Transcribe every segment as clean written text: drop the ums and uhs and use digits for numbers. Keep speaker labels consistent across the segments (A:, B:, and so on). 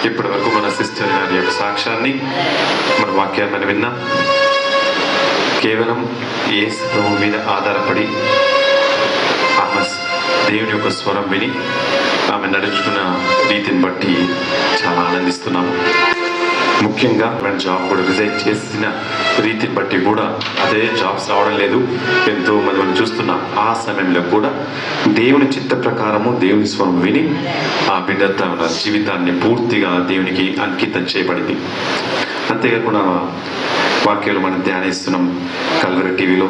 A: ఇప్పటి వరకు మన సిస్టర్ గారి యొక్క సాక్ష్యాన్ని మన వాక్యాన్ని మనం విన్నాం. కేవలం యేసు ప్రభువు మీద ఆధారపడి ఆమె దేవుని యొక్క స్వరం విని ఆమె నడుచుకున్న రీతిని బట్టి చాలా ఆనందిస్తున్నాము. ముఖ్యంగా మన జాబ్ కూడా రిజైన్ చేసిన రీతిని బట్టి కూడా అదే జాబ్స్ రావడం లేదు. ఎంతో మంది మనం చూస్తున్నాం. ఆ సమయంలో కూడా దేవుని చిత్త ప్రకారము దేవుని స్వరం విని ఆ బిడ్డ తన జీవితాన్ని పూర్తిగా దేవునికి అంకితం చేయబడింది. అంతేకాకుండా వాక్యాలు మనం ధ్యానిస్తున్నాం. కల్వరి టీవీలో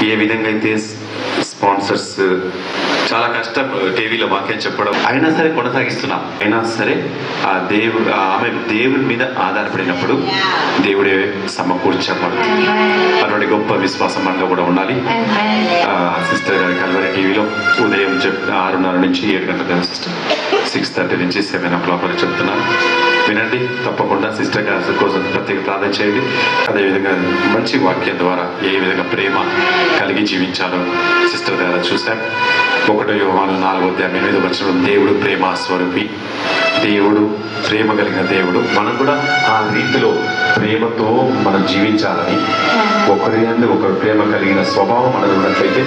A: ఏ విధంగా అయితే స్పాన్సర్స్ చాలా కష్టం టీవీలో వాక్యం చెప్పడం, అయినా సరే కొనసాగిస్తున్నాం. అయినా సరే ఆమె దేవుని మీద ఆధారపడినప్పుడు దేవుడే సమకూర్చబడుతుంది. అటువంటి గొప్ప విశ్వాసం మనలో కూడా ఉండాలి. సిస్టర్ గారి కల్వరి టీవీలో ఉదయం 6:30 నుంచి 7 గంటల సిస్టర్ 6:30 నుంచి 7 o'clock వరకు చెప్తున్నాను. వినండి. తప్పకుండా సిస్టర్ గారి కోసం ప్రత్యేక ప్రార్థన చేయండి. అదేవిధంగా మంచి వాక్యం ద్వారా ఏ విధంగా ప్రేమ కలిగి జీవించాలో సిస్టర్ ద్వారా చూశాం. 1 యోహాను 4:8 దేవుడు ప్రేమ స్వరూపి, దేవుడు ప్రేమ కలిగిన దేవుడు. మనం కూడా ఆ రీతిలో ప్రేమతో మనం జీవించాలని, ఒకరి యందు ఒకరు ప్రేమ కలిగిన స్వభావం మనది ఉన్నట్లయితే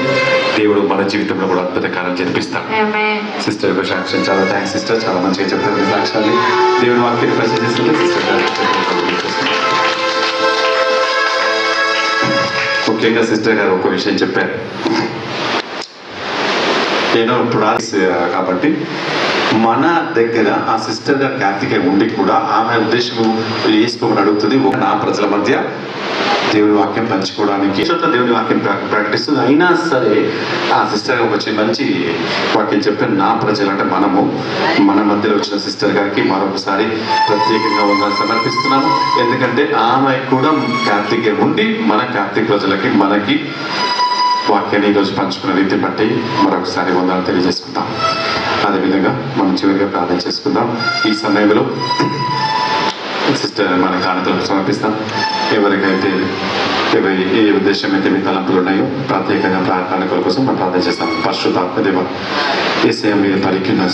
A: దేవుడు మన జీవితంలో కూడా అద్భుత కార్యాలు జరిపిస్తాడు. సిస్టర్ యొక్క సాక్ష్యం చాలా థ్యాంక్స్ సిస్టర్, చాలా మంచిగా చెప్తారు సాక్ష్యాన్ని. దేవుడు వాక్యాన్ని ప్రశ్నిస్తుంది సిస్టర్. ముఖ్యంగా సిస్టర్ గారు ఒక విషయం చెప్పారు. నేను ఇప్పుడు కాబట్టి మన దగ్గర ఆ సిస్టర్ గారు కార్తికేయ ఉండి కూడా ఆమె ఉద్దేశం వేసుకోమని అడుగుతుంది. నా ప్రజల మధ్య దేవుని వాక్యం పంచుకోవడానికి దేవుని వాక్యం ప్రకటిస్తుంది. అయినా సరే ఆ సిస్టర్ గారు వచ్చి మంచి వాక్యం చెప్పారు. నా ప్రజలు అంటే మన మధ్యలో వచ్చిన సిస్టర్ గారికి మరొకసారి ప్రత్యేకంగా వందనాలు సమర్పిస్తున్నాను. ఎందుకంటే ఆమె కూడా కార్తికేయ ఉండి మన కార్తీక ప్రజలకి మనకి వాక్యాన్ని ఈరోజు పంచుకున్న రీతి బట్టి మరొకసారి వందనాలు తెలియజేసుకుందాం. అదేవిధంగా మనం చివరిగా ప్రార్థన చేసుకుందాం. ఈ సమయంలో సిస్టర్ మన కానుకలకు సమర్పిస్తాం. ఎవరికైతే ఏ ఉద్దేశం అయితే మీ తలంపులు ఉన్నాయో ప్రత్యేకంగా కానుకల కోసం మనం ప్రార్థన చేస్తాం. పరిశుద్ధాత్మ దేవ యేసయ్య మీద పరికిన